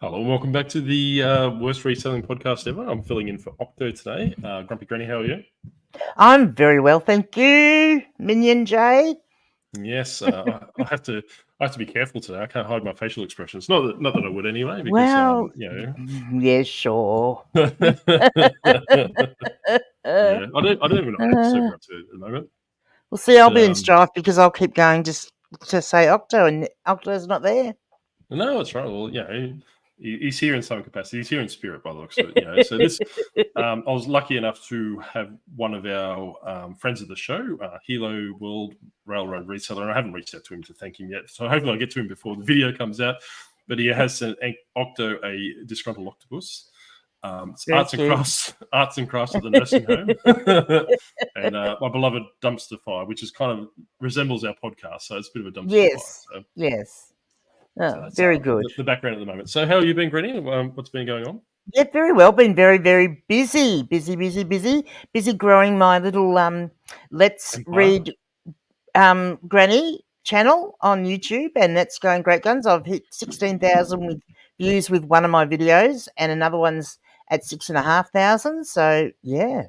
Hello and welcome back to the worst reselling podcast ever. I'm filling in for Octo today. Grumpy Granny, how are you? I'm very well, thank you, Minion J. Yes, I have to be careful today. I can't hide my facial expressions. Not that I would anyway, because Well, yeah, sure. yeah, I don't even know what episode we're up to at the moment. Well, see, I'll be in strife because I'll keep going just to say Octo, and Octo's not there. No, that's right. Well, he's here in some capacity. He's here in spirit, by the looks of it. So this, I was lucky enough to have one of our friends of the show, Hilo World Railroad Reseller, and I haven't reached out to him to thank him yet. So hopefully I'll get to him before the video comes out. But he has sent Octo a Disgruntled Octopus. Arts and crafts at the nursing home, and my beloved dumpster fire, which is kind of resembles our podcast. So it's a bit of a dumpster fire. So. Yes. Oh, so very good. The background at the moment. So how have you been, Granny? What's been going on? Yeah, very well. Been very, very busy. Busy growing my little Let's Read Granny channel on YouTube, and that's going great guns. I've hit 16,000 views with one of my videos, and another one's at 6,500. So yeah,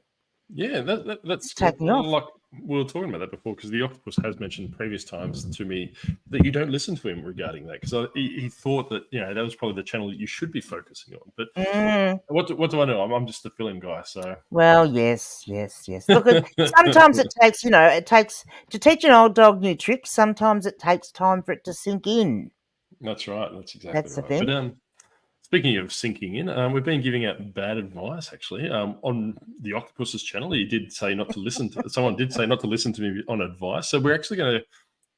that's taking off. Like we were talking about that before, because the Octopus has mentioned previous times to me that you don't listen to him regarding that, because he thought that that was probably the channel that you should be focusing on. But what do I know? I'm just a fill-in guy. So well, yes. Look, sometimes it takes to teach an old dog new tricks. Sometimes it takes time for it to sink in. That's right. That's exactly right. The thing. But speaking of sinking in, we've been giving out bad advice, actually. On the Octopus's channel, he did say not to listen to... someone did say not to listen to me on advice. So we're actually going to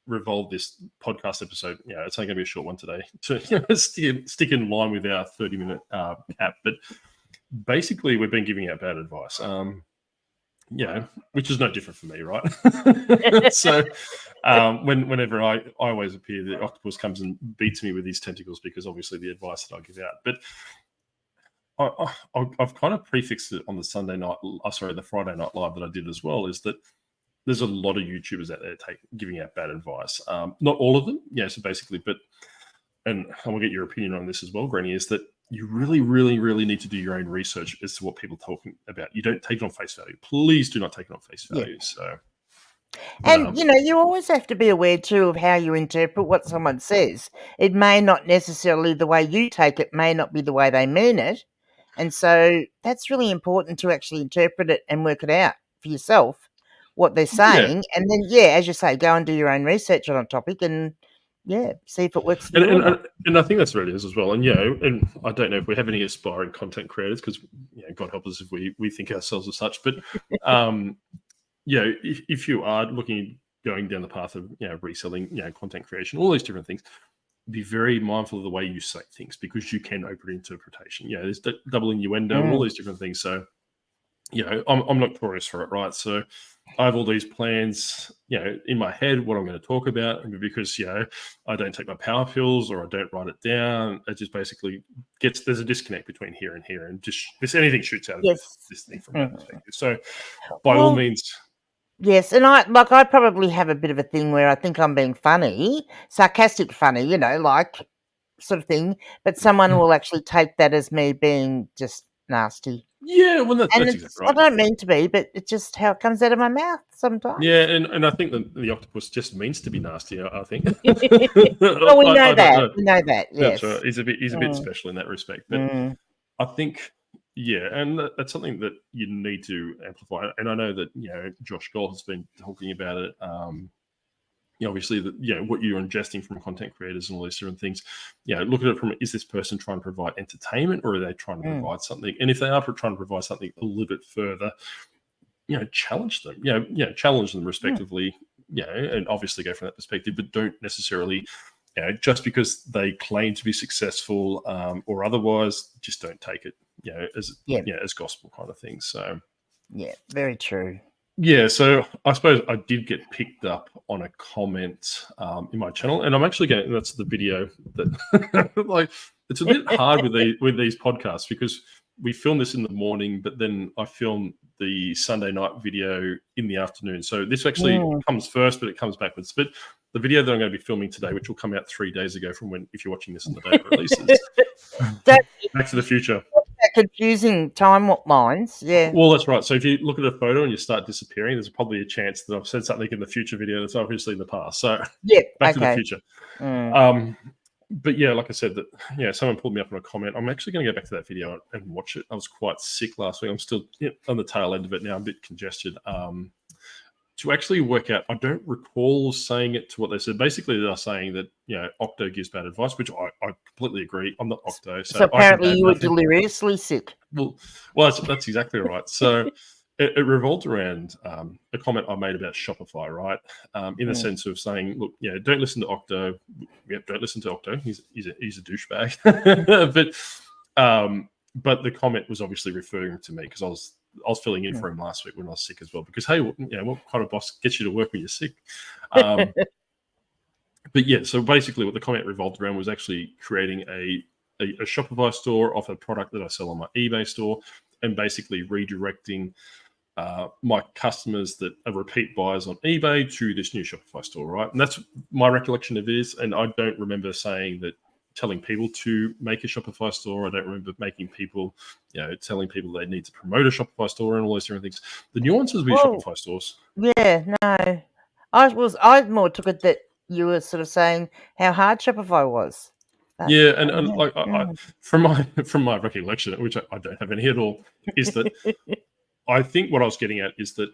revolve this podcast episode. It's only going to be a short one today to stick in line with our 30-minute cap. But basically, we've been giving out bad advice. Which is no different for me, right? So whenever I always appear, the Octopus comes and beats me with his tentacles, because obviously the advice that I give out. But I've kind of prefixed it on the the Friday Night Live that I did as well, is that there's a lot of YouTubers out there giving out bad advice. Not all of them, so basically, and I will get your opinion on this as well, Granny, is that you really, really, really need to do your own research as to what people are talking about. You don't take it on face value. Please do not take it on face value. So, and you always have to be aware too of how you interpret what someone says. It may not necessarily, the way you take it may not be the way they mean it, and so that's really important to actually interpret it and work it out for yourself, what they're saying, and then as you say, go and do your own research on a topic and see if it works for you. And I think that's what it is as well. And and I don't know if we have any aspiring content creators, because God help us if we think ourselves as such. But if you are going down the path of reselling, content creation, all these different things, be very mindful of the way you say things, because you can open interpretation. There's double innuendo, all these different things. So I'm notorious for it, right? So I have all these plans, in my head, what I'm going to talk about, because, I don't take my power pills, or I don't write it down. It just basically there's a disconnect between here and here, and just anything shoots out of this thing from that perspective. So by all means. Yes, and I probably have a bit of a thing where I think I'm being funny, sarcastic funny, like sort of thing, but someone will actually take that as me being just nasty. Yeah, well, that's exactly right. I don't mean to be, but it's just how it comes out of my mouth sometimes. Yeah, and I think that the Octopus just means to be nasty, I think. Well, we know that. We know that, yes. That's right. He's a bit special in that respect. But I think, and that's something that you need to amplify. And I know that, Josh Gold has been talking about it. Obviously, what you're ingesting from content creators and all these different things, look at it from, is this person trying to provide entertainment, or are they trying to provide something? And if they are trying to provide something a little bit further, challenge them, challenge them respectively, and obviously go from that perspective, but don't necessarily, just because they claim to be successful or otherwise, just don't take it, as gospel kind of thing. So, very true. Yeah, so I suppose I did get picked up on a comment in my channel, and I'm actually going. That's the video that, it's a bit hard with these podcasts, because we film this in the morning, but then I film the Sunday night video in the afternoon. So this actually comes first, but it comes backwards. But the video that I'm going to be filming today, which will come out 3 days ago from when, if you're watching this on the day it releases, Back to the Future. Confusing timelines, yeah. Well, that's right. So if you look at a photo and you start disappearing, there's probably a chance that I've said something in the future video that's obviously in the past. So Back to the Future. But yeah, like I said, that someone pulled me up on a comment. I'm actually going to go back to that video and watch it. I was quite sick last week. I'm still on the tail end of it now. I'm a bit congested. To actually work out, I don't recall saying it to what they said. Basically, they're saying that Octo gives bad advice, which I completely agree. I'm not Octo, so apparently you were deliriously sick. Well, that's exactly right. So it revolved around a comment I made about Shopify, right? In the sense of saying, look, don't listen to Octo. Don't listen to Octo. He's a douchebag. But the comment was obviously referring to me because I was filling in for him last week when I was sick as well. Because hey, what kind of boss gets you to work when you're sick? But yeah, so basically, what the comment revolved around was actually creating a Shopify store of a product that I sell on my eBay store, and basically redirecting my customers that are repeat buyers on eBay to this new Shopify store, right? And that's my recollection of this. And I don't remember saying that, telling people to make a Shopify store. I don't remember making people, telling people they need to promote a Shopify store and all those different things. The nuances with Shopify stores. Yeah, no. I more took it that you were sort of saying how hard Shopify was. Yeah, and like from my recollection, which I don't have any at all, is that I think what I was getting at is that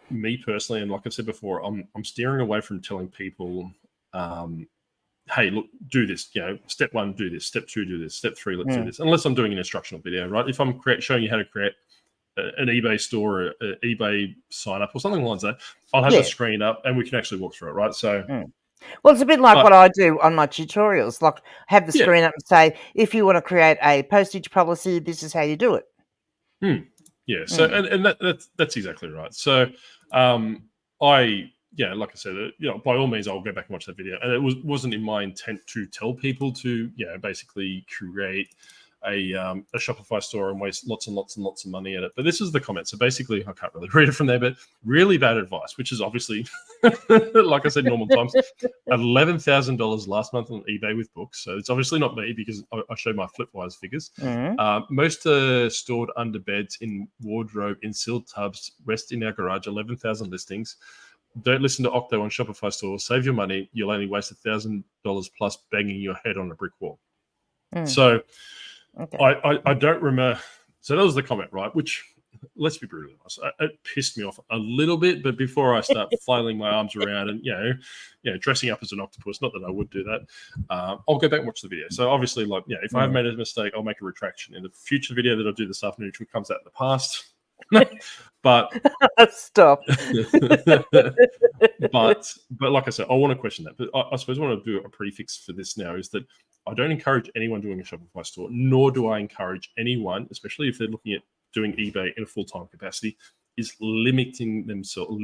me personally, and like I said before, I'm steering away from telling people, hey, look, do this. Step 1, do this. Step 2, do this. Step 3, let's do this. Unless I'm doing an instructional video, right? If I'm showing you how to create an eBay store, an eBay sign up, or something like that, I'll have the screen up and we can actually walk through it, right? So. Well, it's a bit like what I do on my tutorials. Like, have the screen up and say, if you want to create a postage policy, this is how you do it. Yeah. So, and that's exactly right. So, like I said, by all means, I'll go back and watch that video. And it wasn't in my intent to tell people to, basically create a Shopify store and waste lots and lots and lots of money at it. But this is the comment. So basically, I can't really read it from there, but really bad advice, which is obviously, like I said, normal times. $11,000 last month on eBay with books. So it's obviously not me because I showed my Flipwise figures. Most are stored under beds, in wardrobe, in sealed tubs, rest in our garage, 11,000 listings. Don't listen to Octo on Shopify store. Save your money. You'll only waste $1,000 plus banging your head on a brick wall. So I don't remember. So that was the comment, right? Which, let's be brutally honest, it pissed me off a little bit. But before I start flailing my arms around and dressing up as an octopus, not that I would do that, I'll go back and watch the video. So obviously, like if I have made a mistake, I'll make a retraction in the future video that I'll do this afternoon, which comes out in the past. But stop. but like I said, I want to question that. But I suppose I want to do a prefix for this now is that I don't encourage anyone doing a Shopify store, nor do I encourage anyone, especially if they're looking at doing eBay in a full-time capacity, is limiting themselves.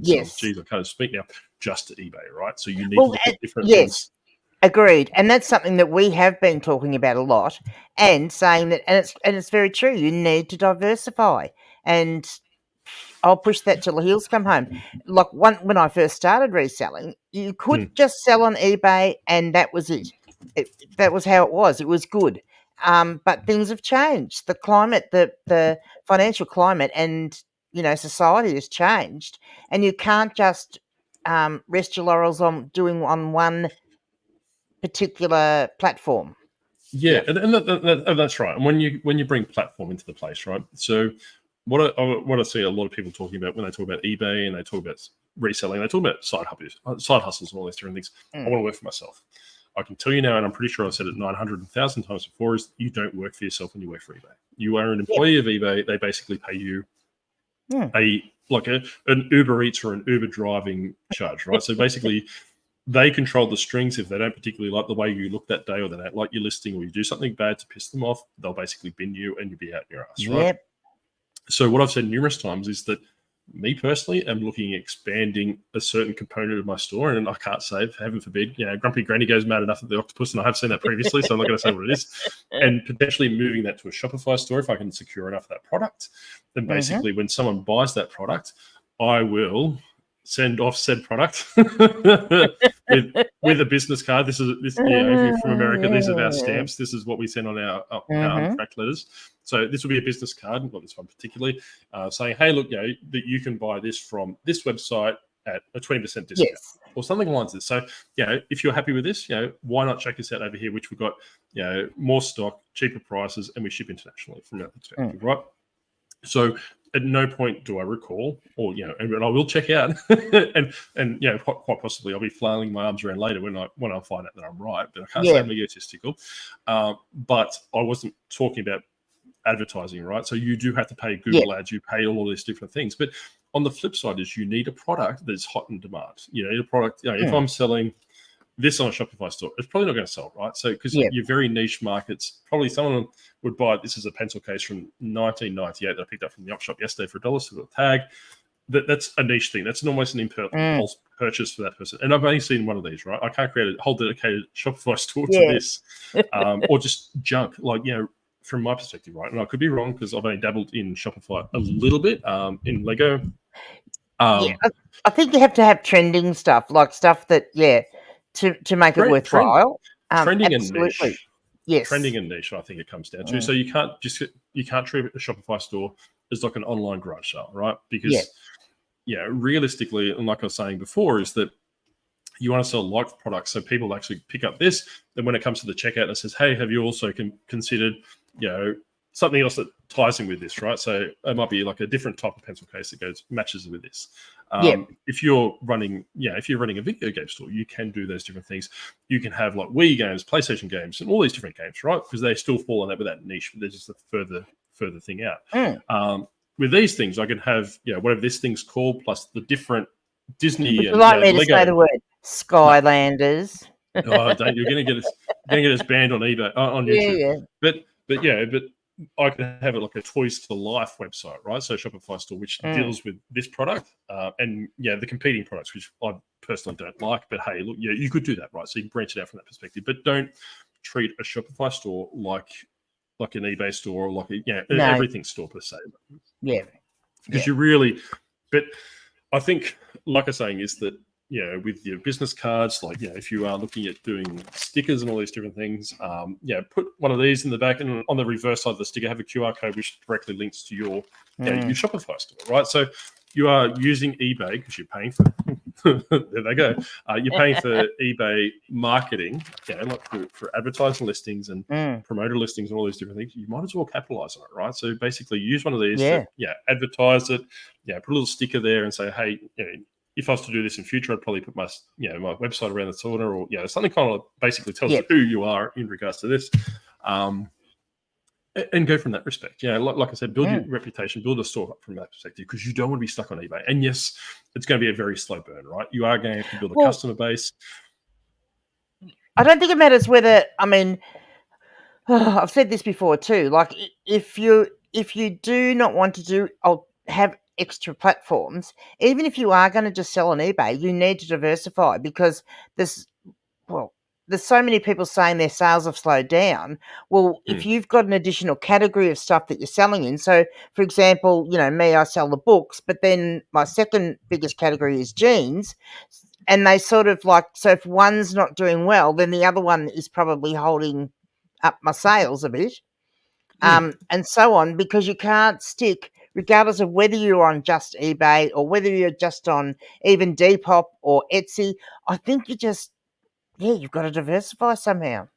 Yes. Geez, I can't speak now. Just to eBay, right? So you need to look at different things. Agreed, and that's something that we have been talking about a lot, and saying that, and it's very true. You need to diversify, and I'll push that till the heels come home. Like when I first started reselling, you could just sell on eBay, and that was it. That was how it was. It was good, but things have changed. The climate, the financial climate, and society has changed, and you can't just rest your laurels on doing on one particular platform. Yeah. And that's right. And when you bring platform into the place, right? So what I see a lot of people talking about when they talk about eBay and they talk about reselling, they talk about side hustles and all these different things. I want to work for myself. I can tell you now, and I'm pretty sure I've said it 900,000 times before, is you don't work for yourself when you work for eBay. You are an employee of eBay. They basically pay you an Uber Eats or an Uber driving charge, right? So basically, they control the strings. If they don't particularly like the way you look that day, or they don't like your listing, or you do something bad to piss them off, they'll basically bin you and you'll be out in your ass, right? So what I've said numerous times is that me personally am looking at expanding a certain component of my store, and I can't say, heaven forbid, Grumpy Granny goes mad enough at the octopus, and I have seen that previously, so I'm not going to say what it is, and potentially moving that to a Shopify store if I can secure enough of that product. Then basically when someone buys that product, I will send off said product with a business card. This is if you're from America, these are our stamps. This is what we send on our untracked letters. So this will be a business card, not this one particularly, saying, hey, look, that you can buy this from this website at a 20% discount or something like this. So, if you're happy with this, why not check us out over here, which we've got, more stock, cheaper prices, and we ship internationally from that perspective, right? So at no point do I recall, or and I will check out, and quite possibly I'll be flailing my arms around later when I find out that I'm right, but I can't say I'm egotistical. But I wasn't talking about advertising, right? So you do have to pay Google ads, you pay all these different things, but on the flip side is you need a product that's hot in demand. You need a product. If I'm selling this on a Shopify store, it's probably not going to sell, right? So because you're very niche markets, probably someone would buy this as a pencil case from 1998 that I picked up from the op shop yesterday for $1, so a tag. That's a niche thing. That's almost an impulse purchase for that person. And I've only seen one of these, right? I can't create a whole dedicated Shopify store to this, or just junk, from my perspective, right? And I could be wrong because I've only dabbled in Shopify a little bit in Lego. I think you have to have trending stuff, like stuff that, to make it worthwhile. Trending and niche. Yes. Trending and niche, I think it comes down to. So you can't treat a Shopify store as like an online garage sale, right? Because, realistically, and like I was saying before, is that you want to sell like products so people actually pick up this. Then when it comes to the checkout, it says, hey, have you also considered, something else that ties in with this, right? So it might be like a different type of pencil case that matches with this. If you're running a video game store, you can do those different things. You can have like Wii games, PlayStation games, and all these different games, right? Because they still fall in that with that niche, but they're just a further thing out. With these things, I can have whatever this thing's called, plus the different Disney. Would you like me to say the word Skylanders? Don't! You're going to get us banned on eBay, on YouTube. But I can have it like a Toys to Life website, right? So Shopify store, which deals with this product and the competing products, which I personally don't like. But hey, look, you could do that, right? So you can branch it out from that perspective. But don't treat a Shopify store like an eBay store or like an everything store per se. Because you really, but I think, like I was saying, is that with your business cards, like if you are looking at doing stickers and all these different things, put one of these in the back, and on the reverse side of the sticker have a QR code which directly links to your Shopify store, right? So you are using eBay because you're paying for there they go. You're paying for eBay marketing, like for advertising listings and promoter listings and all these different things. You might as well capitalize on it, right? So basically use one of these, advertise it, put a little sticker there and say, hey, if I was to do this in future, I'd probably put my my website around the corner, or something kind of basically tells you who you are in regards to this, and go from that respect. Like I said, build your reputation, build a store up from that perspective, because you don't want to be stuck on eBay. And yes, it's going to be a very slow burn, right? You are going to have to build a customer base. I don't think it matters whether. I mean, I've said this before too. Like if you do not want to do or have extra platforms, even if you are going to just sell on eBay, you need to diversify, because there's so many people saying their sales have slowed down. Well, if you've got an additional category of stuff that you're selling in, so for example, me, I sell the books, but then my second biggest category is jeans, and they sort of so if one's not doing well, then the other one is probably holding up my sales a bit, and so on, because you can't stick, regardless of whether you're on just eBay or whether you're just on even Depop or Etsy. I think you've got to diversify somehow.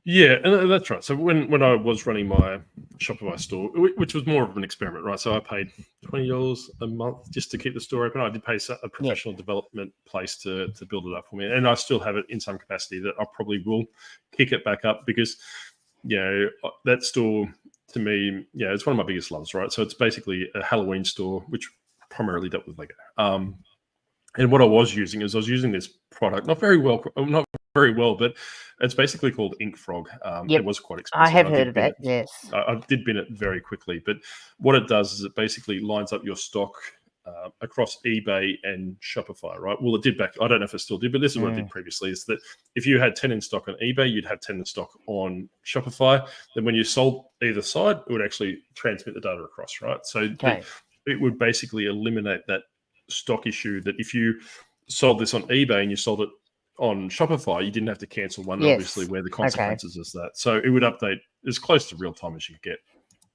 Yeah, and that's right. So when I was running my Shopify store, which was more of an experiment, right? So I paid $20 a month just to keep the store open. I did pay a professional development place to build it up for me, and I still have it in some capacity that I probably will kick it back up, because that store, to me, it's one of my biggest loves, right? So it's basically a Halloween store, which primarily dealt with Lego. And what I was using this product, not very well, but it's basically called Inkfrog. It was quite expensive. I have heard of that, yes. I did bin it very quickly, but what it does is it basically lines up your stock across eBay and Shopify, right? Well, it did I don't know if it still did, but this is what it did previously, is that if you had 10 in stock on eBay, you'd have 10 in stock on Shopify. Then when you sold either side, it would actually transmit the data across, right? So it would basically eliminate that stock issue that if you sold this on eBay and you sold it on Shopify, you didn't have to cancel one, obviously, where the consequences is that. So it would update as close to real time as you could get.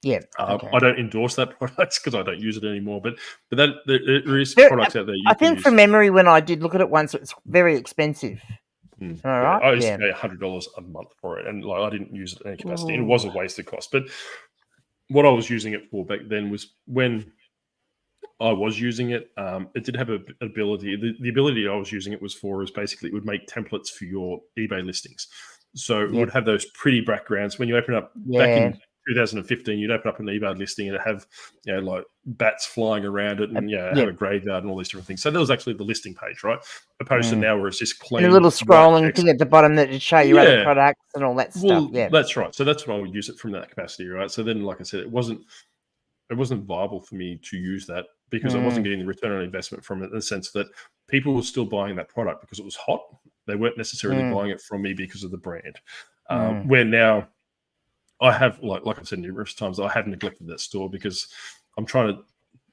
Yeah. I don't endorse that product because I don't use it anymore, but there is products out there. I think from memory, when I did look at it once, it's very expensive. All right. I used to pay $100 a month for it, and I didn't use it in any capacity. And it was a wasted cost. But what I was using it for back then was when I was using it, it did have an ability. The ability I was using it was basically it would make templates for your eBay listings. So it would have those pretty backgrounds. When you open up back in 2015, you'd open up an eBay listing and it'd have, like bats flying around it and have a graveyard and all these different things. So that was actually the listing page, right? Opposed to now where it's just clean. And a little scrolling thing at the bottom that would show you other products and all that stuff. Yeah, that's right. So that's what I would use it from that capacity, right? So then, like I said, it wasn't viable for me to use that because I wasn't getting the return on investment from it, in the sense that people were still buying that product because it was hot. They weren't necessarily buying it from me because of the brand. Where now I have, like I've said numerous times, I have neglected that store because I'm trying to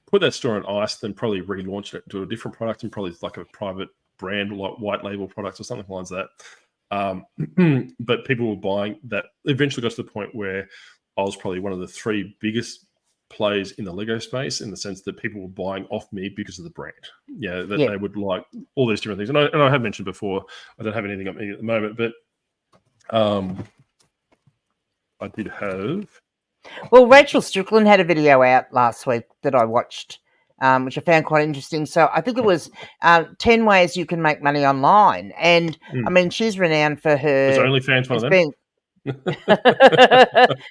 put that store on ice, then probably relaunch it to a different product and probably like a private brand, like white label products or something like that. But people were buying that. Eventually got to the point where I was probably one of the 3 biggest plays in the Lego space, in the sense that people were buying off me because of the brand. They would like all these different things. And I have mentioned before, I don't have anything on me at the moment, but I did have. Well, Rachel Strickland had a video out last week that I watched, which I found quite interesting. So I think it was 10 ways you can make money online. And I mean, she's renowned for her. Was OnlyFans one of them?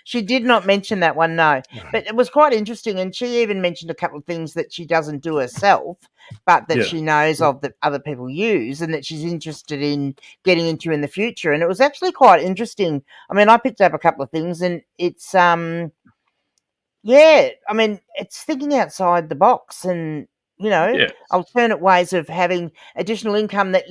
She did not mention that one, no. But it was quite interesting. And she even mentioned a couple of things that she doesn't do herself, but that she knows of that other people use and that she's interested in getting into in the future. And it was actually quite interesting. I mean, I picked up a couple of things, and it's I mean, it's thinking outside the box and, alternate ways of having additional income that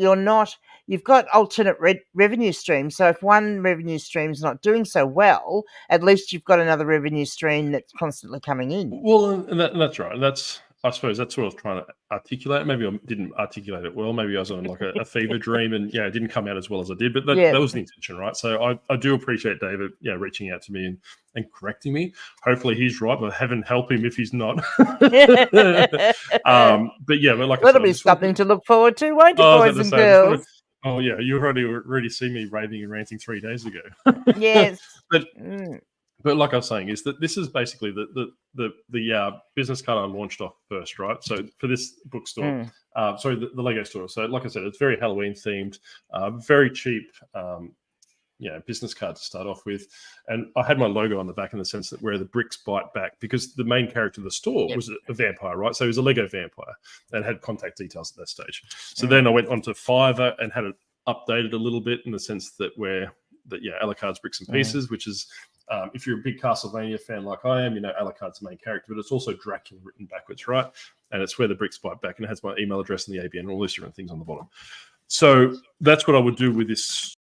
you've got alternate revenue streams. So if one revenue stream's not doing so well, at least you've got another revenue stream that's constantly coming in. Well, and that's right. And I suppose that's what I was trying to articulate. Maybe I didn't articulate it well. Maybe I was on like a fever dream and it didn't come out as well as I did, but that was the intention, right? So I do appreciate David, reaching out to me and correcting me. Hopefully he's right, but heaven help him if he's not. But like that'll be something to look forward to, won't it, boys and girls? Oh yeah, you already see me raving and ranting 3 days ago. Yes, but like I was saying, is that this is basically the business card I launched off first, right? So for this bookstore, the Lego store. So like I said, it's very Halloween themed, very cheap, business card to start off with. And I had my logo on the back in the sense that where the bricks bite back, because the main character of the store was a vampire, right? So he was a Lego vampire and had contact details at that stage. So then I went onto Fiverr and had it updated a little bit in the sense that Alucard's Bricks and Pieces, which is, if you're a big Castlevania fan like I am, Alucard's the main character, but it's also Dracula written backwards, right? And it's where the bricks bite back, and it has my email address and the ABN and all these different things on the bottom. So that's what I would do with this store.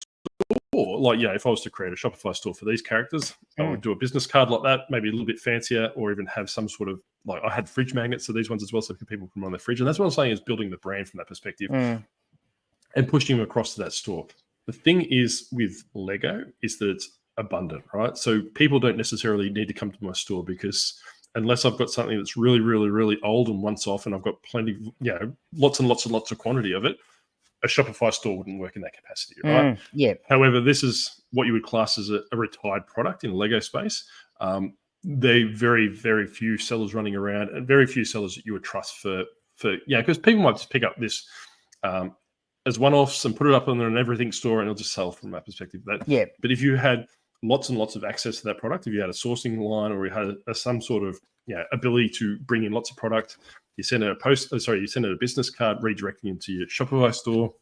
Like, if I was to create a Shopify store for these characters, I would do a business card like that, maybe a little bit fancier, or even have some sort of, like, I had fridge magnets for these ones as well, so people can run their fridge. And that's what I'm saying, is building the brand from that perspective and pushing them across to that store. The thing is with Lego is that it's abundant, right? So people don't necessarily need to come to my store, because unless I've got something that's really, really, really old and once off, and I've got plenty, lots and lots and lots of quantity of it, a Shopify store wouldn't work in that capacity, right? However, this is what you would class as a retired product in the Lego space. There are very, very few sellers running around, and very few sellers that you would trust for because people might just pick up this as one-offs and put it up on an everything store, and it'll just sell from that perspective. But if you had lots and lots of access to that product, if you had a sourcing line, or you had some sort of ability to bring in lots of product, you send out a business card redirecting into your Shopify store,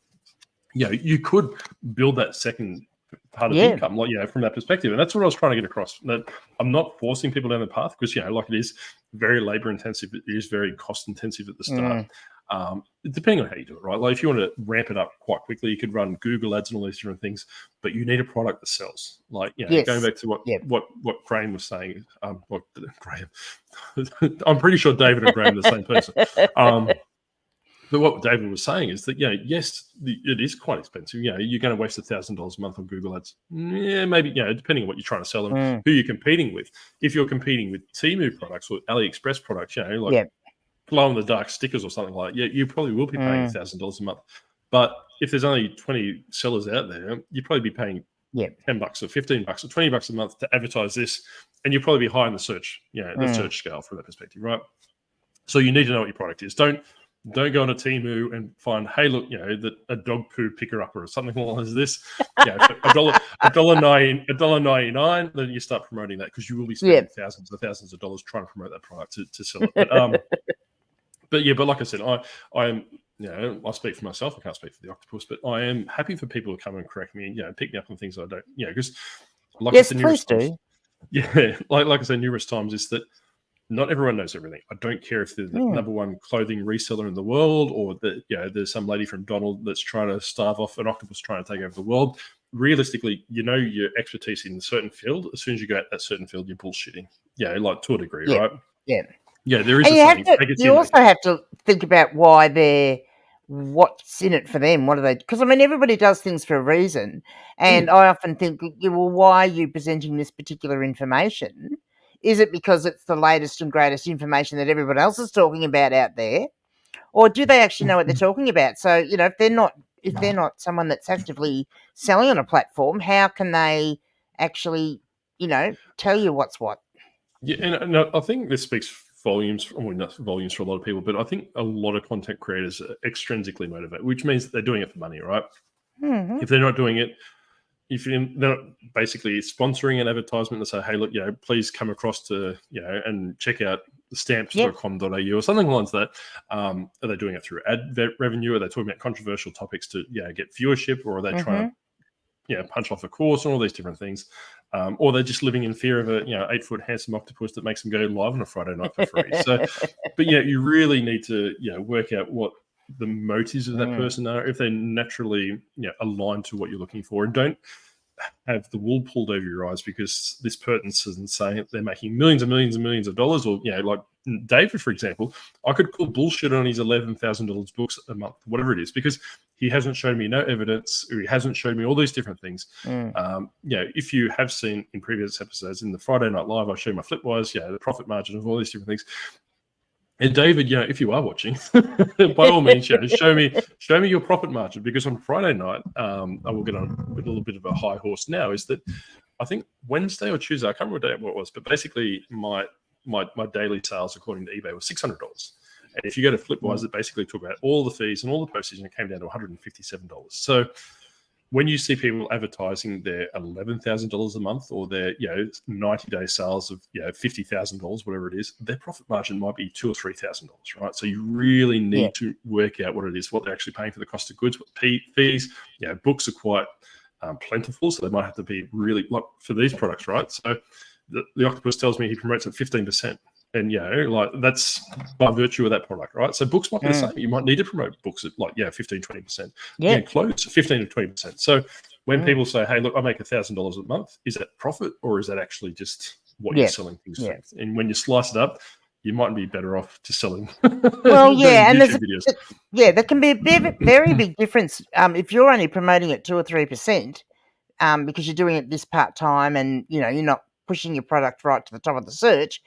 you could build that second part of income, from that perspective. And that's what I was trying to get across. That I'm not forcing people down the path, because it is very labor intensive, it is very cost intensive at the start. Depending on how you do it, right? Like, if you want to ramp it up quite quickly, you could run Google ads and all these different things, but you need a product that sells. Like, going back to what Graham was saying, Graham, I'm pretty sure David and Graham are the same person. But what David was saying is that, yes, it is quite expensive. You're going to waste $1,000 a month on Google Ads. Yeah, maybe, depending on what you're trying to sell and who you're competing with. If you're competing with Temu products or AliExpress products, like glow-in-the-dark stickers or something like that, you probably will be paying $1,000 a month. But if there's only 20 sellers out there, you'd probably be paying $10 or $15 or $20 a month to advertise this, and you'll probably be high in the search, the search scale from that perspective, right? So you need to know what your product is. Don't go on a Temu and find, hey, look, that a dog poo picker upper or something like this. $1.99. Then you start promoting that, because you will be spending thousands of dollars trying to promote that product to sell it. But like I said, I am. I speak for myself. I can't speak for the octopus, but I am happy for people to come and correct me and pick me up on things I don't. Because like I said, numerous times, like I said numerous times, is that not everyone knows everything. I don't care if they're the number one clothing reseller in the world, or that there's some lady from Donald that's trying to starve off an octopus trying to take over the world. Realistically, your expertise in a certain field. As soon as you go at that certain field, you're bullshitting. Like to a degree, right? Yeah, there is. You also have to think about what's in it for them. What are they? Because everybody does things for a reason, and I often think, well, why are you presenting this particular information? Is it because it's the latest and greatest information that everyone else is talking about out there, or do they actually know what they're talking about? So if they're not someone that's actively selling on a platform, how can they actually tell you what's what? Yeah, and I think this speaks volumes. Well, not volumes for a lot of people, but I think a lot of content creators are extrinsically motivated, which means that they're doing it for money, right? Mm-hmm. If they're not doing it, if they're not basically sponsoring an advertisement and say, hey, look, please come across to, and check out stamps.com.au or something like that. Are they doing it through ad revenue? Are they talking about controversial topics to get viewership, or are they trying to punch off a course and all these different things? Or they're just living in fear of a 8-foot handsome octopus that makes them go live on a Friday night for free. So, but you really need to work out what the motives of that person are, if they naturally align to what you're looking for, and don't have the wool pulled over your eyes because this person isn't saying they're making millions and millions and millions of dollars, or like David, for example. I could call bullshit on his $11,000 books a month, whatever it is, because he hasn't shown me no evidence, or he hasn't shown me all these different things. If you have seen in previous episodes in the Friday Night Live, I show my Flipwise, the profit margin of all these different things. And David, if you are watching, by all means, show me your profit margin, because on Friday night, I will get on a little bit of a high horse now. Is that I think Wednesday or Tuesday, I can't remember what it was, but basically my daily sales according to eBay was $600. And if you go to Flipwise, it basically took out all the fees and all the postage, and it came down to $157. So when you see people advertising their $11,000 a month, or their 90-day sales of $50,000, whatever it is, their profit margin might be $2,000 or $3,000, right? So you really need to work out what it is, what they're actually paying for the cost of goods, what fees. Books are quite plentiful, so they might have to be really, like for these products, right? So the octopus tells me he promotes at 15%. And that's by virtue of that product, right? So books might be the same. You might need to promote books at 15, 20%. Clothes 15 to 20%. So when people say, hey, look, I make $1,000 a month, is that profit, or is that actually just what you're selling things for? And when you slice it up, you might be better off just selling. Well, and there can be a very big difference if you're only promoting at 2 or 3%, because you're doing it this part time, and you're not pushing your product right to the top of the search,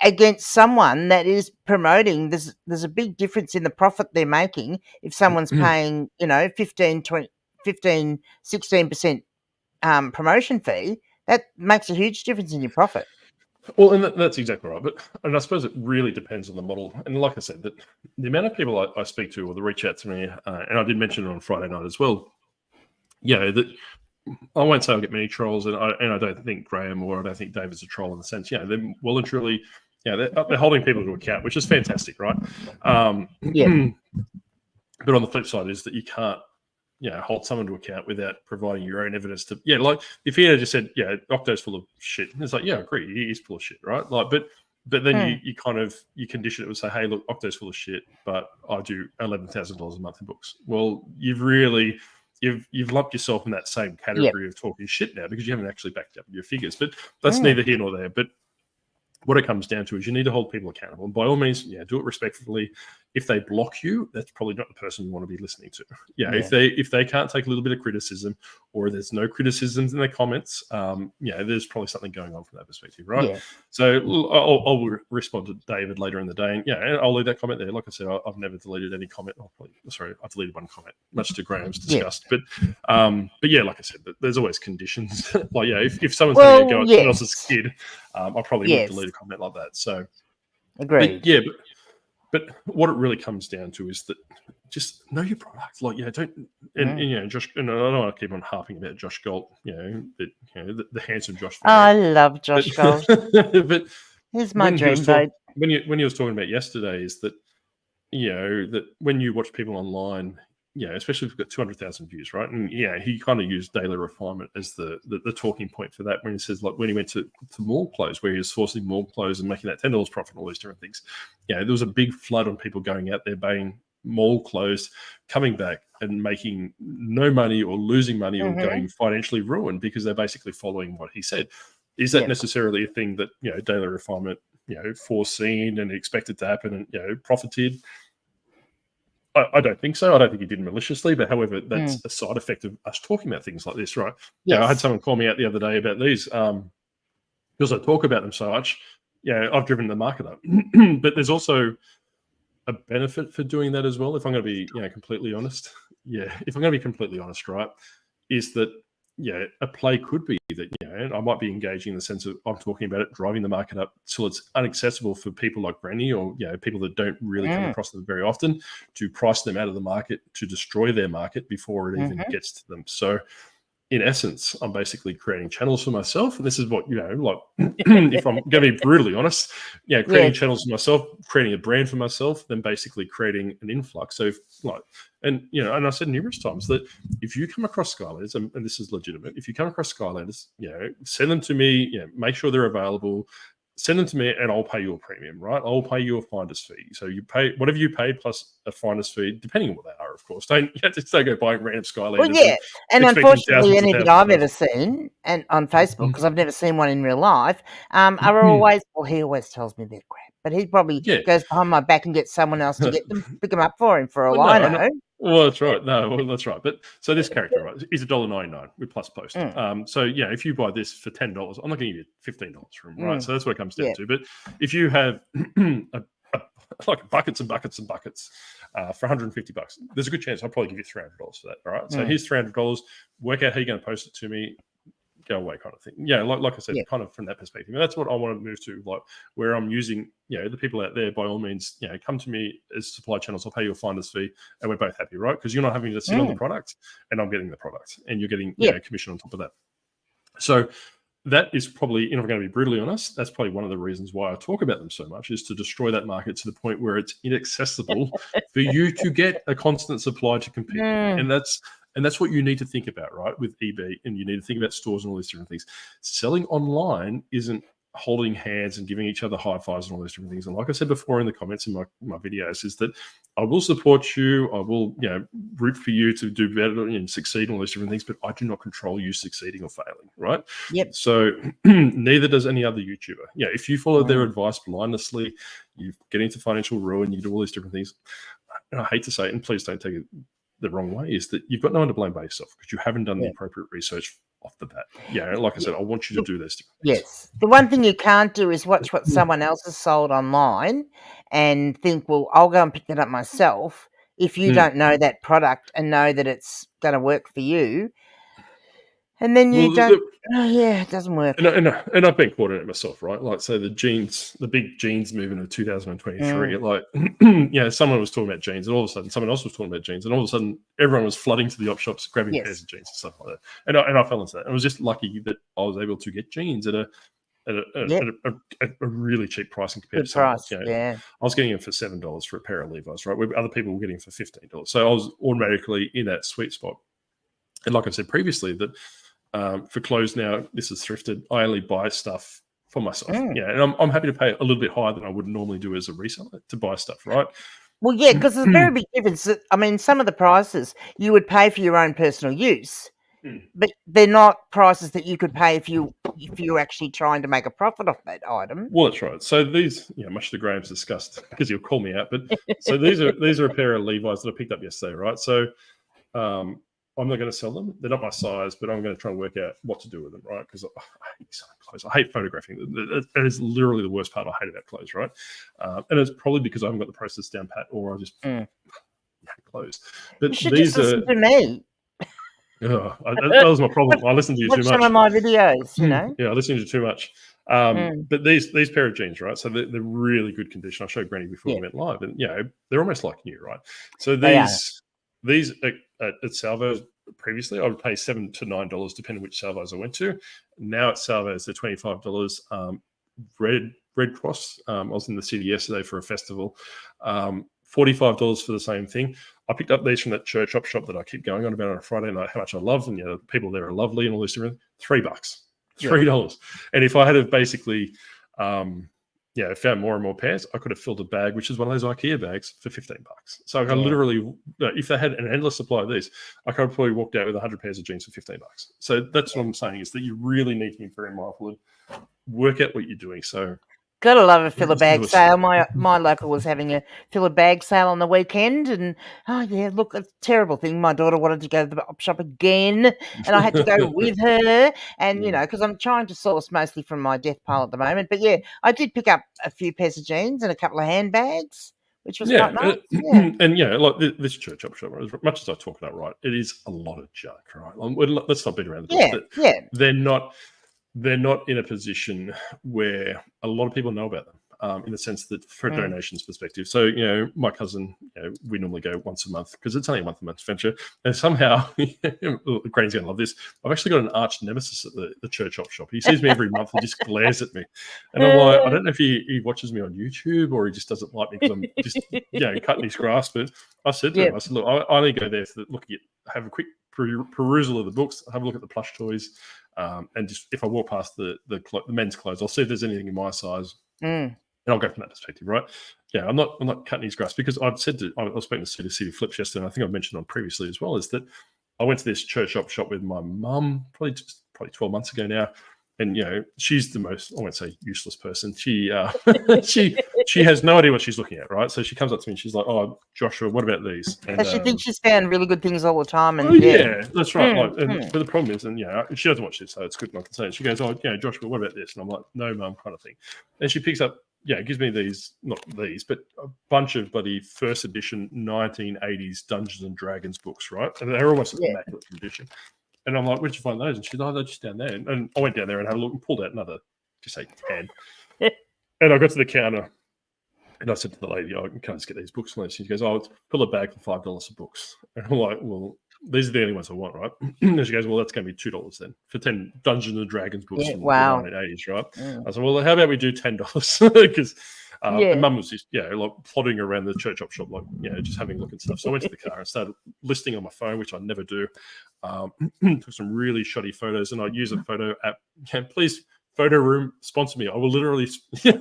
against someone that is promoting. There's a big difference in the profit they're making if someone's paying 15, 20, 15, 16% promotion fee. That makes a huge difference in your profit. Well, and that's exactly right. And I suppose it really depends on the model. And like I said, that the amount of people I speak to, or that reach out to me, and I did mention it on Friday night as well, that I won't say I'll get many trolls, and I don't think Graham or I don't think David's a troll in the sense, they're well and truly, they're holding people to account, which is fantastic, right? But on the flip side is that you can't, hold someone to account without providing your own evidence to, like if he had just said, Octo's full of shit, it's like, I agree, he is full of shit, right? Like, but then you kind of, you condition it with say, hey, look, Octo's full of shit, but I do $11,000 a month in books. Well, you've lumped yourself in that same category of talking shit now, because you haven't actually backed up your figures. But that's neither here nor there. But what it comes down to is you need to hold people accountable. And by all means, do it respectfully. If they block you, that's probably not the person you want to be listening to. If they can't take a little bit of criticism, or there's no criticisms in their comments, there's probably something going on from that perspective, right? Yeah. So I'll respond to David later in the day, and I'll leave that comment there. Like I said, I've never deleted any comment. I deleted one comment, much to Graham's disgust. But like I said, there's always conditions. Like if someone's having a go at someone else's kid, I probably would delete a comment like that. So agreed. But what it really comes down to is that just know your product. Like, don't, and Josh, and I don't want to keep on harping about Josh Galt, the handsome Josh. I love Josh Galt. But he's my dream boat. When he was talking about yesterday, is that, that when you watch people online, especially if you've got 200,000 views, right? And he kind of used daily refinement as the talking point for that, when he says, like, when he went to mall clothes, where he was sourcing mall clothes and making that $10 profit and all these different things. There was a big flood on people going out there buying mall clothes, coming back and making no money or losing money or going financially ruined because they're basically following what he said. Is that necessarily a thing that, daily refinement, foreseen and expected to happen and, profited? I don't think so. I don't think he did maliciously, but however, that's a side effect of us talking about things like this, right? Yes. I had someone call me out the other day about these because I talk about them so much. I've driven the market up, but there's also a benefit for doing that as well. If I'm going to be, completely honest, if I'm going to be completely honest, right, is that a play could be that, I might be engaging in the sense of I'm talking about it, driving the market up till it's inaccessible for people like Granny or, people that don't really come across them very often, to price them out of the market, to destroy their market before it even gets to them. So in essence, I'm basically creating channels for myself. And this is what, if I'm going to be brutally honest, creating channels for myself, creating a brand for myself, then basically creating an influx. So and I said numerous times that if you come across Skylanders, and this is legitimate, if you come across Skylanders, send them to me, make sure they're available, send them to me, and I'll pay you a premium, right? I'll pay you a finder's fee. So you pay whatever you pay plus a finder's fee, depending on what they are, of course. Don't go buying random Skylanders. Well, and unfortunately, any that I've ever seen, and on Facebook, because I've never seen one in real life, are always. Well, he always tells me they're crap, but he probably goes behind my back and gets someone else to get them, pick them up for him. For all I know. Well, that's right. That's right. But so this character, right, is $1.99 with plus post. So if you buy this for $10, I'm not going to give you $15 for him, right? So that's what it comes down to. But if you have like buckets and buckets and buckets for $150, there's a good chance I'll probably give you $300 for that. All right. So here's $300. Work out how you're going to post it to me. Go away, kind of thing. Like I said, kind of from that perspective. And that's what I want to move to, like where I'm using, the people out there, by all means, come to me as supply channels. I'll pay you a finder's fee, and we're both happy, right? Because you're not having to sit on the product, and I'm getting the product, and you're getting commission on top of that. So that is probably, if I'm going to be brutally honest, that's probably one of the reasons why I talk about them so much, is to destroy that market to the point where it's inaccessible for you to get a constant supply to compete. And that's what you need to think about, right, with eBay, and you need to think about stores and all these different things. Selling online isn't holding hands and giving each other high fives and all these different things. And like I said before in the comments in my videos, is that I will support you. I will, root for you to do better and succeed and all these different things, but I do not control you succeeding or failing, right? Yep. So neither does any other YouTuber. If you follow their advice blindlessly, you get into financial ruin, you do all these different things. And I hate to say it, and please don't take it the wrong way, is that you've got no one to blame but yourself, because you haven't done the appropriate research off the bat. Like I said, I want you to do this. Yes. The one thing you can't do is watch what someone else has sold online and think, well, I'll go and pick that up myself. If you don't know that product and know that it's going to work for you, and then you it doesn't work. And I've been caught in it myself, right? Like, so the big jeans movement of 2023, like, someone was talking about jeans, and all of a sudden someone else was talking about jeans, and all of a sudden everyone was flooding to the op shops, grabbing pairs of jeans and stuff like that. And I fell into that. And I was just lucky that I was able to get jeans at a really cheap pricing compared to price. I was getting them for $7 for a pair of Levi's, right? Where other people were getting for $15. So I was automatically in that sweet spot. And like I said previously, that for clothes now, this is thrifted. I only buy stuff for myself. And I'm happy to pay a little bit higher than I would normally do as a reseller to buy stuff, right? Well, because there's a very big difference. I mean, some of the prices you would pay for your own personal use, but they're not prices that you could pay if you're actually trying to make a profit off that item. Well, that's right. So these, much to Graham's disgust, because he'll call me out. But so these are a pair of Levi's that I picked up yesterday, right? So I'm not going to sell them. They're not my size, but I'm going to try and work out what to do with them, right? Because I hate selling clothes. I hate photographing. That is literally the worst part I hate about clothes, right? And it's probably because I haven't got the process down pat, or I just hate clothes. But you should just listen to me. That was my problem. I listened to you too much. Watch some of my videos, Yeah, I listened to you too much. But these pair of jeans, right? So they're really good condition. I showed Granny before we went live, and they're almost like new, right? So these at Salvo's previously, I would pay $7 to $9 depending which Salvo's I went to. Now at Salvo's, they're $25. Red Cross. I was in the city yesterday for a festival. $45 for the same thing. I picked up these from that church shop that I keep going on about on a Friday night, how much I love, and the people there are lovely and all this different. $3, $3. And if I had basically, found more and more pairs, I could have filled a bag, which is one of those IKEA bags, for $15. So I literally, if they had an endless supply of these, I could have probably walked out with 100 pairs of jeans for $15. So that's what I'm saying, is that you really need to be very mindful and work out what you're doing. So. Gotta love a filler bag sale. My local was having a filler bag sale on the weekend, and look, it's a terrible thing. My daughter wanted to go to the op shop again, and I had to go with her. And because I'm trying to source mostly from my death pile at the moment. But I did pick up a few pairs of jeans and a couple of handbags, which was quite nice. And like this church op shop, as much as I talk about, right, it is a lot of junk, right? Let's not beat around the bush. They're not in a position where a lot of people know about them, in the sense that for a donations perspective. So, my cousin, we normally go once a month because it's only a month venture. And somehow, Granny's going to love this. I've actually got an arch nemesis at the church op shop. He sees me every month and just glares at me. And I'm like, I don't know if he watches me on YouTube or he just doesn't like me because I'm just, cutting his grass. But I said to him, I said, look, I only go there to have a quick perusal of the books, have a look at the plush toys. And just if I walk past the men's clothes, I'll see if there's anything in my size, and I'll go from that perspective, right? I'm not cutting his grass, because I've said I was speaking to City Flips yesterday, and I think I've mentioned on previously as well, is that I went to this church op shop with my mum probably 12 months ago now. And she's the most, I won't say useless person. She she has no idea what she's looking at, right? So she comes up to me and she's like, "Oh, Joshua, what about these?" And she thinks she's found really good things all the time. And that's right. But the problem is, and she doesn't watch this, so it's good not to say. She goes, "Oh, Joshua, what about this?" And I'm like, "No, mum," kind of thing. And she picks up, gives me these, not these, but a bunch of bloody first edition 1980s Dungeons and Dragons books, right? And they're almost immaculate condition. And I'm like, "Where'd you find those?" And she's like, "Oh, they're just down there." And I went down there and had a look and pulled out another, just say 10. And I got to the counter and I said to the lady, "Can I just get these books?" And she goes, "Oh, pull a bag for $5 a books." And I'm like, "Well, these are the only ones I want, right?" And she goes, "Well, that's going to be $2 then for 10 Dungeons and Dragons books from the 1980s, right?" I said, "Well, how about we do $10?" Because and mum was just, like plodding around the church op shop, like, just having a look and stuff. So I went to the car and started listing on my phone, which I never do. Took some really shoddy photos, and I use a photo app. Please, Photo Room, sponsor me. I will literally,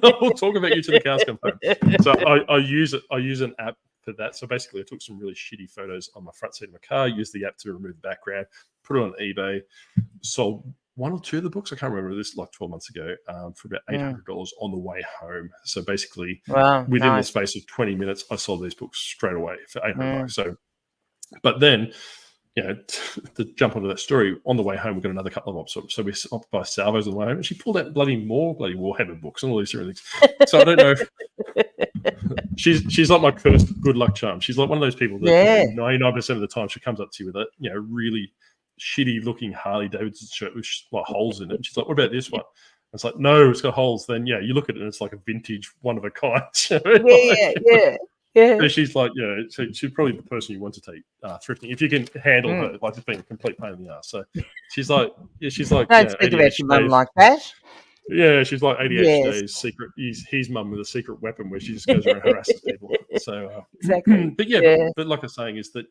I'll talk about you to the cows come home. So I use an app for that. So basically, I took some really shitty photos on my front seat of my car, used the app to remove the background, put it on eBay, sold one or two of the books, I can't remember, this like 12 months ago, for about $800 on the way home. So basically, within the space of 20 minutes, I sold these books straight away for $800. So, but then, to jump onto that story, on the way home, we got another couple of ops. So we stopped by Salvo's on the way home, and she pulled out bloody Warhammer books and all these different things. So I don't know if she's like my cursed good luck charm. She's like one of those people that 99% of the time she comes up to you with a really shitty looking Harley Davidson shirt with like holes in it. And she's like, "What about this one?" And it's like, "No, it's got holes." Then you look at it and it's like a vintage one of a kind. So she's like, so she's probably the person you want to take thrifting if you can handle her, like just being a complete pain in the ass. So she's like, don't speak about your mum like that. Yeah, she's like ADHD's secret. His mum with a secret weapon where she just goes around harasses people. So exactly. But but like I'm saying is that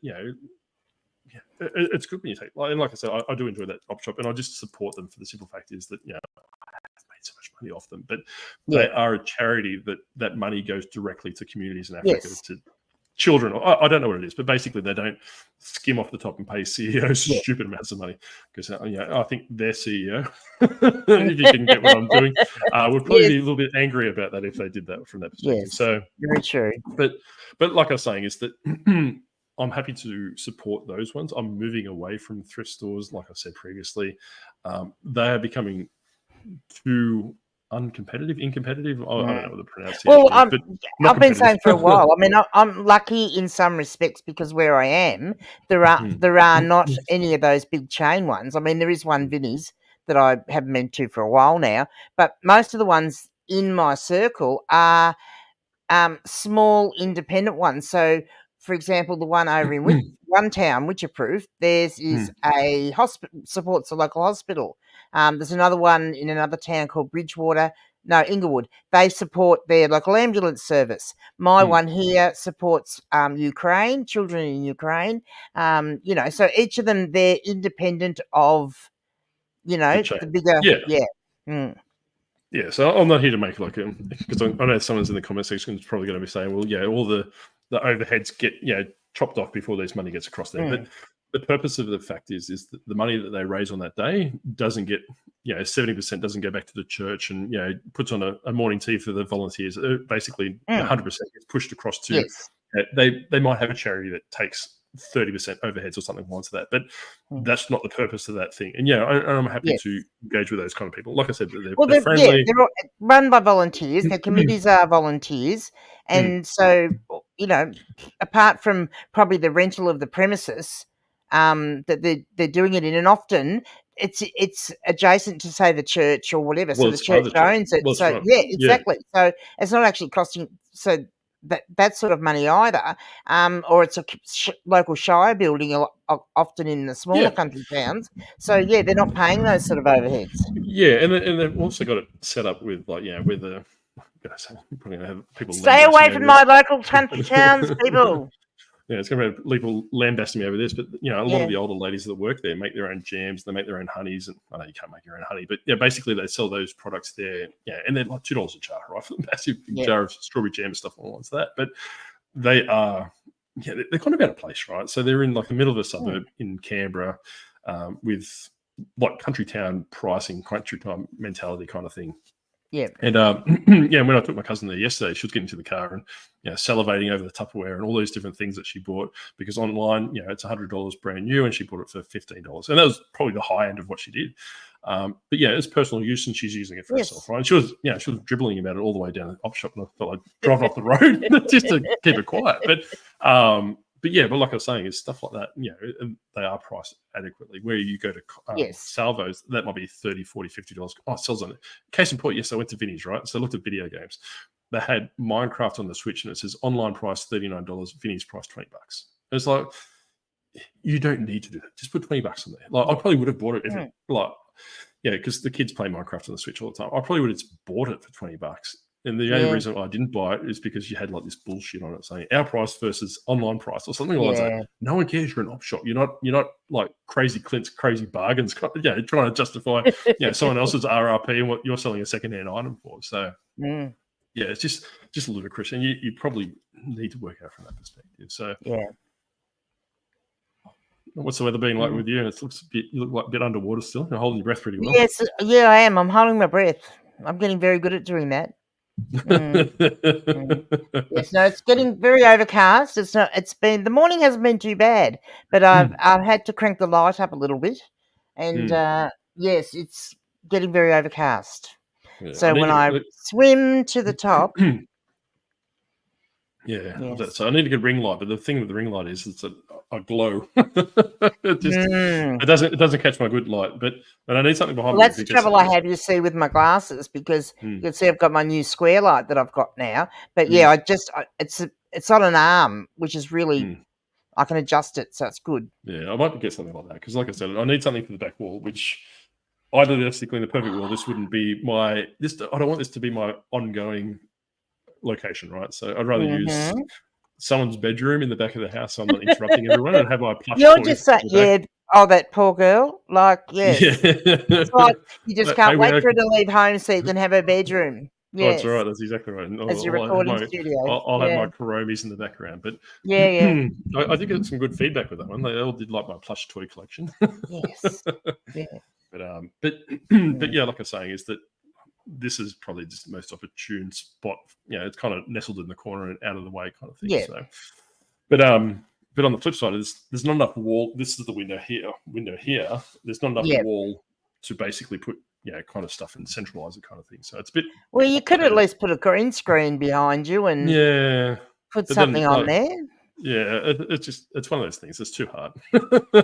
it's good when you take, and like I said, I do enjoy that op shop, and I just support them for the simple fact is that I've made so much money off them, but they are a charity that money goes directly to communities in Africa children. I don't know what it is, but basically they don't skim off the top and pay CEOs stupid amounts of money because I think their CEO, if you can get what I'm doing, would probably be a little bit angry about that if they did that from that perspective. Yes, so very true. But like I was saying, is that I'm happy to support those ones. I'm moving away from thrift stores, like I said previously. They are becoming too incompetitive. I don't know what the pronunciation is, but I've been saying for a while. I mean, I'm lucky in some respects because where I am, there are not any of those big chain ones. I mean, there is one Vinnie's that I haven't been to for a while now, but most of the ones in my circle are small independent ones. So, for example, the one over in one town, Witcher-proof, theirs is a hospital, supports a local hospital. There's another one in another town called Inglewood. They support their local ambulance service. My one here supports Ukraine, children in Ukraine. So each of them, they're independent of, the bigger, Yeah, so I'm not here to make because I know someone's in the comment section is probably going to be saying, well, yeah, all the overheads get chopped off before this money gets across there. But the purpose of the fact is that the money that they raise on that day doesn't get 70% doesn't go back to the church and puts on a morning tea for the volunteers. Basically, 100% gets pushed across to. They might have a charity that takes 30% overheads or something like that, but that's not the purpose of that thing. And I'm happy to engage with those kind of people. Like I said, they're friendly. They're run by volunteers. Their committees are volunteers, and so apart from probably the rental of the premises, that they're doing it in, and often it's adjacent to, say, the church or whatever. So the church owns it. Well, so exactly. So it's not actually costing that sort of money either, or it's a local shire building, often in the smaller country towns. So they're not paying those sort of overheads. Yeah, and they've also got it set up with where the probably gonna have people stay away from my local country towns, people. It's going to be people lambasting me over this, but a lot of the older ladies that work there make their own jams, they make their own honeys, and I know you can't make your own honey, but basically they sell those products there, and they're like $2 a jar, right? For the massive jar of strawberry jam and stuff like that. But they are, they're kind of out of place, right? So they're in like the middle of a suburb in Canberra, with like country town pricing, country town mentality kind of thing. Yeah. And when I took my cousin there yesterday, she was getting to the car and salivating over the Tupperware and all those different things that she bought, because online, it's $100 brand new, and she bought it for $15, and that was probably the high end of what she did. But it's personal use, and she's using it for herself, right? And she was dribbling about it all the way down the op shop, and I felt like driving off the road just to keep it quiet. But like I was saying, is stuff like that, they are priced adequately. Where you go to salvos, that might be $30, $40, $50. Oh, it sells on it. Case in point, I went to Vinnie's, right? So I looked at video games. They had Minecraft on the Switch, and it says online price $39, Vinnie's price $20. And it's like, you don't need to do that. Just put $20 on there. Like, I probably would have bought it if because the kids play Minecraft on the Switch all the time. I probably would have just bought it for $20. And the only reason I didn't buy it is because you had like this bullshit on it saying our price versus online price or something like that. No one cares. You're an op shop. You're not like crazy Clint's crazy bargains. Trying to justify someone else's RRP and what you're selling a secondhand item for. So it's just ludicrous, and you probably need to work out from that perspective. So what's the weather being like with you? You look like a bit underwater still. You're holding your breath pretty well. Yes, I am. I'm holding my breath. I'm getting very good at doing that. Yes, no, it's getting very overcast. The morning hasn't been too bad, but I've had to crank the light up a little bit, and it's getting very overcast. So when I swim to the top, so I need a good ring light. But the thing with the ring light is it's a glow. It doesn't catch my good light, but I need something behind me. That's the trouble I have, you see, with my glasses, because you can see I've got my new square light that I've got now. But it's on an arm, which is really I can adjust it, so it's good. Yeah, I might get something like that, because like I said, I need something for the back wall, which idealistically in the perfect world, this wouldn't be I don't want this to be my ongoing location, right? So I'd rather use someone's bedroom in the back of the house, so I'm not interrupting everyone, and have my plush. You're just saying, that poor girl. Like, it's like you just can't wait for her to leave home so you can have her bedroom. Oh, that's Yes. right. That's exactly right. And As your I'll have recording my studio. I'll have Yeah. my Kuromis in the background. But Yeah. I did get some good feedback with that one. They all did like my plush toy collection. Yes. Yeah. But yeah, like I was saying, is that this is probably just the most opportune spot. It's kind of nestled in the corner and out of the way kind of thing. Yeah. So, but on the flip side, there's not enough wall. This is the window here. There's not enough wall to basically put kind of stuff and centralize it kind of thing. So it's a bit. Well, you could at least put a green screen behind you and put something on there. Yeah, it's one of those things. It's too hard.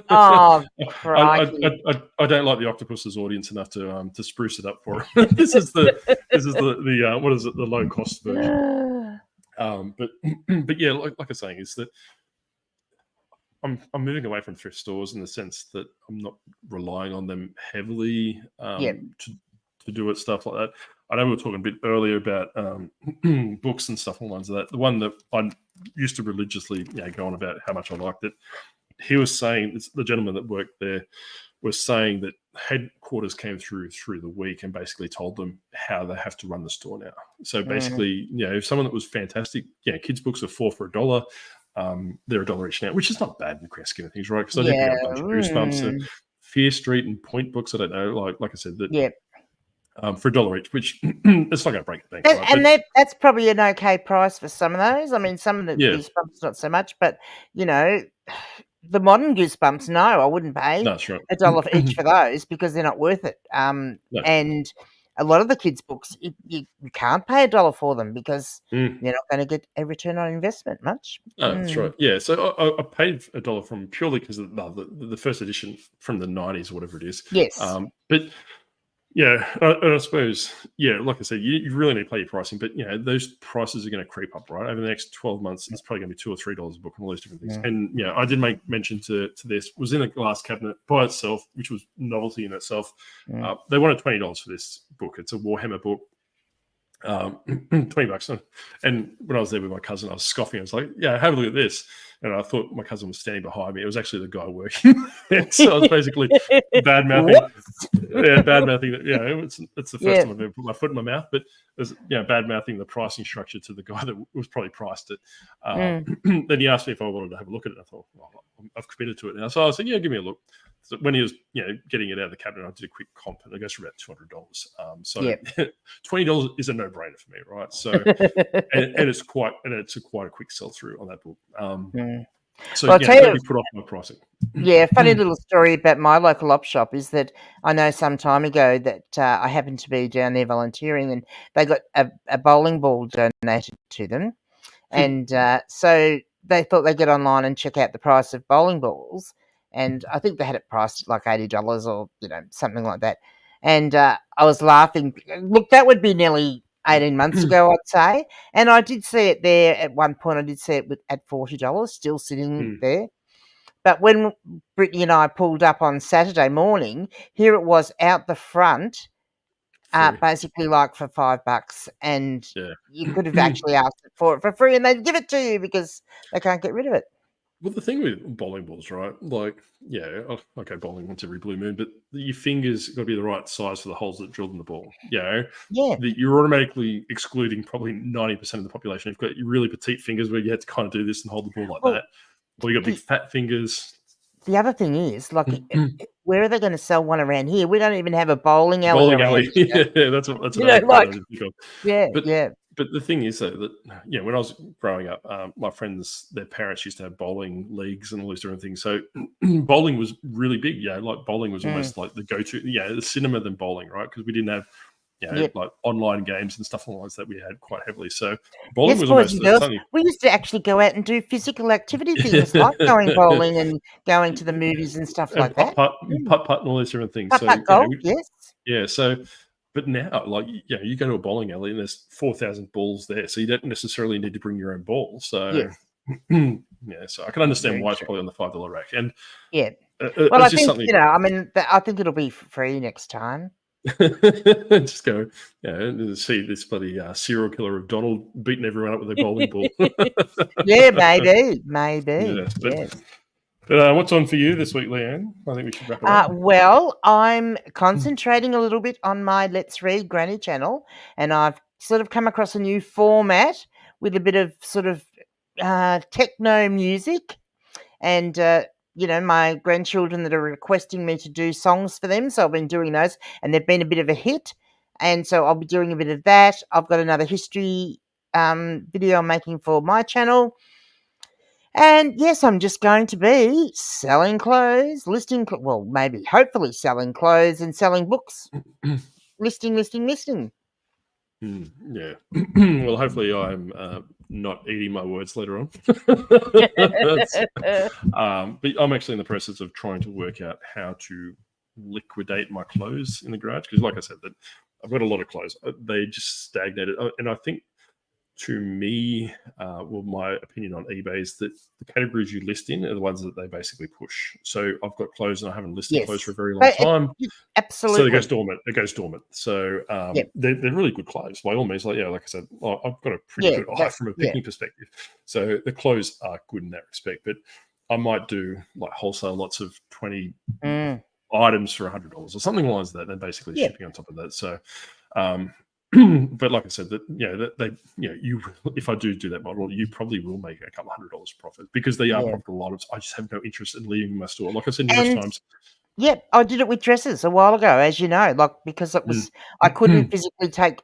Oh, I don't like the Octopus's audience enough to spruce it up for them. This is the what is it, the low cost version. But yeah, like I was saying, is that I'm moving away from thrift stores in the sense that I'm not relying on them heavily to do it, stuff like that. I know we were talking a bit earlier about books and stuff along the lines of that. The one that I used to religiously go on about how much I liked it. He was saying, the gentleman that worked there was saying that headquarters came through the week and basically told them how they have to run the store now. So basically, if someone that was fantastic, kids' books are $4 for $1. They're $1 each now, which is not bad in the grand scheme of things, right? Because I did get a bunch of Goosebumps, Fear Street and Point books. I don't know, like I said, that for $1 each, which it's not going to break the bank. And that's probably an okay price for some of those. I mean, some of the Goosebumps not so much, but the modern Goosebumps, no, I wouldn't pay $1 each for those because they're not worth it. And a lot of the kids' books, you can't pay $1 for them because you're not going to get a return on investment much. Oh, that's right. Yeah, so I paid $1 from purely because of the first edition from the 90s or whatever it is. Yes. But yeah, I suppose, like I said, you really need to play your pricing, but those prices are going to creep up, right? Over the next 12 months, it's probably going to be $2 or $3 a book and all those different things. And I did make mention to this, was in a glass cabinet by itself, which was novelty in itself. They wanted $20 for this book. It's a Warhammer book. $20. And when I was there with my cousin, I was scoffing. I was like, have a look at this. And I thought my cousin was standing behind me. It was actually the guy working. So I was basically bad-mouthing. Bad-mouthing. It's the first time I've ever put my foot in my mouth. But it was, bad-mouthing the pricing structure to the guy that was probably priced it. Then he asked me if I wanted to have a look at it. I thought, well, I've committed to it now. So I said, give me a look. So when he was, getting it out of the cabinet, I did a quick comp, and it goes for about $200. So $20 is a no-brainer for me, right? So, and it's quite a quick sell-through on that book. So well, let me put off my pricing. Funny little story about my local op shop is that I know some time ago that I happened to be down there volunteering, and they got a bowling ball donated to them, and so they thought they'd get online and check out the price of bowling balls. And I think they had it priced at like $80 or, something like that. And I was laughing. Look, that would be nearly 18 months ago, I'd say. And I did see it there at one point. I did see it at $40, still sitting there. But when Brittany and I pulled up on Saturday morning, here it was out the front, basically like for $5. And you could have actually asked for it for free and they'd give it to you because they can't get rid of it. Well, the thing with bowling balls, right? Like, okay, bowling once every blue moon, but your fingers got to be the right size for the holes that drilled in the ball. You're automatically excluding probably 90% of the population. You've got your really petite fingers where you had to kind of do this and hold the ball like that. Or you got big fat fingers. The other thing is, like, where are they going to sell one around here? We don't even have a bowling alley. That's what But the thing is, though, that when I was growing up, my friends, their parents used to have bowling leagues and all these different things. So bowling was really big. Like bowling was almost like the go-to. The cinema than bowling, right? Because we didn't have like online games and stuff like that we had quite heavily. So bowling was almost we used to actually go out and do physical activity things like going bowling and going to the movies and stuff like that. Putt and all these different things. Putt golf, yes. Yeah, so but now, like, you go to a bowling alley and there's 4,000 balls there, so you don't necessarily need to bring your own ball. So so I can understand why it's probably on the $5 rack. And well, I think I think it'll be free next time. Just go, see this bloody serial killer of Donald beating everyone up with a bowling ball. Maybe. But what's on for you this week, Leanne? I think we should wrap it up. Well, I'm concentrating a little bit on my Let's Read Granny channel, and I've sort of come across a new format with a bit of sort of techno music, and my grandchildren that are requesting me to do songs for them, so I've been doing those, and they've been a bit of a hit, and so I'll be doing a bit of that. I've got another history video I'm making for my channel. And yes, I'm just going to be selling clothes, hopefully selling clothes and selling books. listing. Yeah. Well, hopefully I'm not eating my words later on. But I'm actually in the process of trying to work out how to liquidate my clothes in the garage. Because like I said, that I've got a lot of clothes. They just stagnated. And I think, to me, my opinion on eBay is that the categories you list in are the ones that they basically push. So I've got clothes and I haven't listed clothes for a very long time. Absolutely. So it goes dormant. So they're really good clothes by all means. Like I said, I've got a pretty good eye from a picking perspective. So the clothes are good in that respect. But I might do like wholesale lots of 20 items for $100 or something like that, and basically shipping on top of that. So but like I said, if I do that model, you probably will make a couple $100 profit because they are profitable items. I just have no interest in leaving my store. Like I said numerous times. Yep, I did it with dresses a while ago, as you know, because it was I couldn't physically take.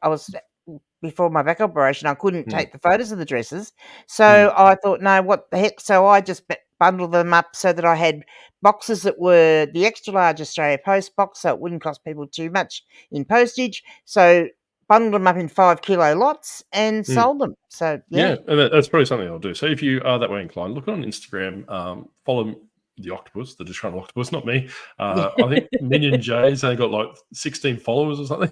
Before my back operation, I couldn't take the photos of the dresses, so I thought, no, what the heck? So I just bundled them up so that I had boxes that were the extra large Australia Post box, so it wouldn't cost people too much in postage. So bundled them up in 5 kilo lots and sold them. So and that's probably something I'll do. So if you are that way inclined, look on Instagram, follow the Octopus, the Disgruntled Octopus, not me. I think Minion J's only got like 16 followers or something.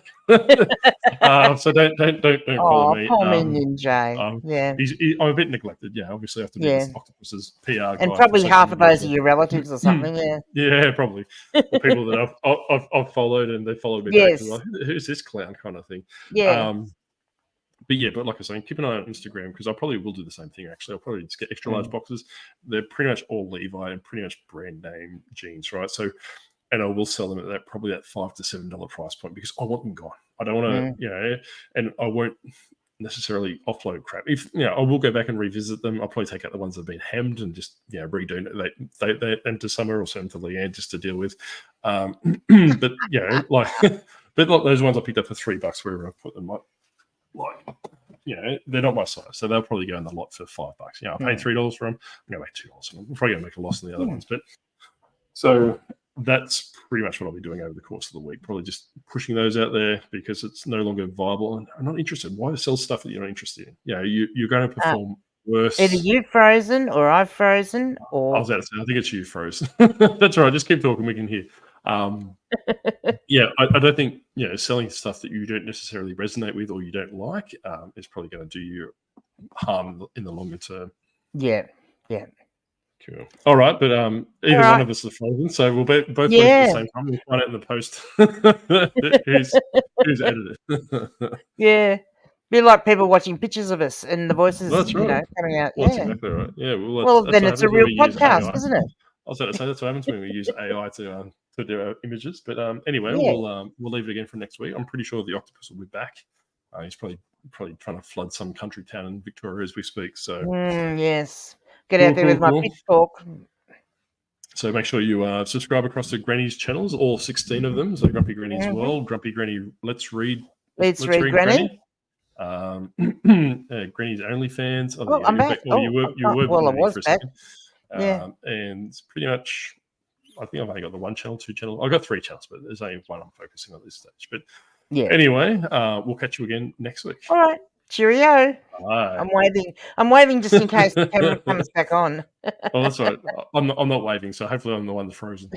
So don't follow me. Poor Minion J. I'm a bit neglected. Yeah, obviously I have to be this Octopus's PR guy. And probably half of those are your relatives or something. Yeah, probably. The people that I've followed and they followed me back. Like, who's this clown kind of thing? Yeah. But like I was saying, keep an eye on Instagram because I probably will do the same thing. Actually, I'll probably just get extra large boxes. They're pretty much all Levi and pretty much brand name jeans, right? So, and I will sell them at that probably that $5 to $7 price point because I want them gone. I don't want to, and I won't necessarily offload crap. If I will go back and revisit them. I'll probably take out the ones that have been hemmed and just redo them to Summer or send them to Leanne just to deal with. But but like those ones I picked up for $3 wherever I put them. They're not my size, so they'll probably go in the lot for $5. I paid $3 for them. I'm going to make $2. I'm probably going to make a loss on the other ones. But so that's pretty much what I'll be doing over the course of the week. Probably just pushing those out there because it's no longer viable, and I'm not interested. Why sell stuff that you're not interested in? You're going to perform worse. Either you've frozen or I've frozen, or I was about to say, I think it's you frozen. That's right. Just keep talking. We can hear. I don't think selling stuff that you don't necessarily resonate with or you don't like is probably going to do you harm in the longer term. Yeah. Cool. All right, but either one of us is frozen, so we'll both wait at the same time. We'll find out in the post who's edited. Yeah. Be like people watching pictures of us and the voices, coming out. Well, that's exactly right. Yeah. Well, then it's a real podcast, isn't it? I was about to say that's what happens when we use AI to do our images. But anyway, we'll leave it again for next week. I'm pretty sure the Octopus will be back. He's probably trying to flood some country town in Victoria as we speak. So yes, get out there with my pitchfork. So make sure you subscribe across to Granny's channels, all 16 of them. So Grumpy Granny's World, Grumpy Granny Let's Read Granny. Granny's OnlyFans. I'm back. You were I was back. And pretty much, I think I've only got the one channel, 2 channels. I've got 3 channels, but there's only one I'm focusing on this stage. But anyway, we'll catch you again next week. All right. Cheerio. Bye. I'm waving just in case the camera comes back on. Oh, that's right. I'm not waving, so hopefully I'm the one that's frozen.